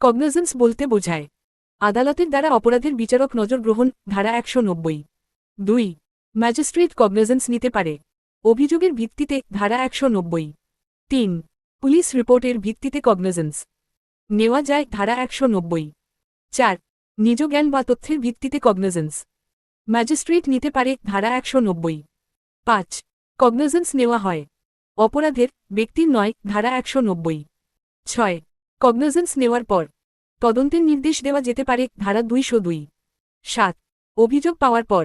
Cognisance বলতে বোঝায় আদালতের দ্বারা অপরাধের বিচারক নজর গ্রহণ, ধারা 190। 2 ম্যাজিস্ট্রেট কগনিজেন্স নিতে পারে অভিযোগের ভিত্তিতে, ধারা 190। 3 পুলিশ রিপোর্টের ভিত্তিতে কগনিজেন্স নেওয়া যায়, ধারা 190। 4 নিজ জ্ঞান বা তথ্যের ভিত্তিতে কগনিজেন্স ম্যাজিস্ট্রেট নিতে পারে, ধারা 190। 5 কগনিজেন্স নেওয়া হয় অপরাধের, ব্যক্তির নয়, ধারা 190। 6 কগনিজেন্স নেওয়ার পর তদন্তের নির্দেশ দেওয়া যেতে পারে, ধারা 202। 7 অভিযোগ পাওয়ার পর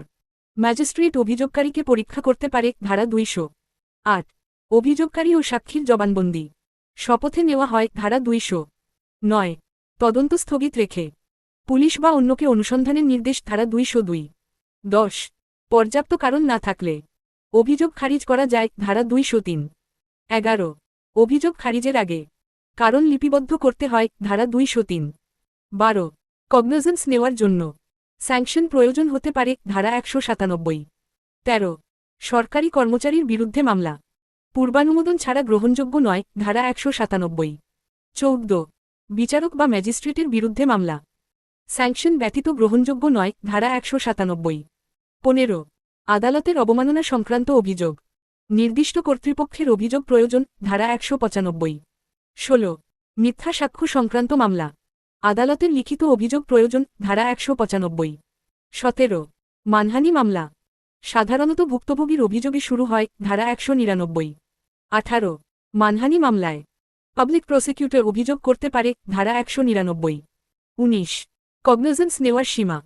ম্যাজিস্ট্রেট অভিযোগকারীকে পরীক্ষা করতে পারে, ধারা 200। 8 অভিযোগকারী ও সাক্ষীর জবানবন্দি শপথে নেওয়া হয়, ধারা 200। 9 তদন্ত স্থগিত রেখে পুলিশ বা অন্যকে অনুসন্ধানের নির্দেশ, ধারা 202। 10 পর্যাপ্ত কারণ না থাকলে অভিযোগ খারিজ করা যায়, ধারা 203। 11 অভিযোগ খারিজের আগে কারণ লিপিবদ্ধ করতে হয়, ধারা 203। 12 কগনিজেন্স নেওয়ার জন্য স্যাংশন প্রয়োজন হতে পারে, ধারা 197। 13 সরকারি কর্মচারীর বিরুদ্ধে মামলা পূর্বানুমোদন ছাড়া গ্রহণযোগ্য নয়, ধারা 197। 14 বিচারক বা ম্যাজিস্ট্রেটের বিরুদ্ধে মামলা স্যাংশন ব্যতীত গ্রহণযোগ্য নয়, ধারা 197। 15 আদালতের অবমাননা সংক্রান্ত অভিযোগ নির্দিষ্ট কর্তৃপক্ষের অভিযোগ প্রয়োজন, ধারা 195। 16 মিথ্যা সাক্ষ্য সংক্রান্ত মামলা আদালতের লিখিত অভিযোগ প্রয়োজন, ধারা 195। 17 মানহানি মামলা সাধারণত ভুক্তভোগীর অভিযোগে শুরু হয়, ধারা 199। 18 মানহানি মামলায় পাবলিক প্রসিকিউটর অভিযোগ করতে পারে, ধারা 199। 19 কগনিজেন্স নেওয়ার সীমা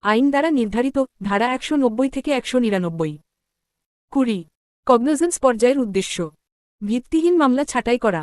আইন দ্বারা নির্ধারিত, ধারা 190 থেকে 199। 20 কগনিজেন্স পর্যায়ের উদ্দেশ্য ভিত্তিহীন মামলা ছাঁটাই করা।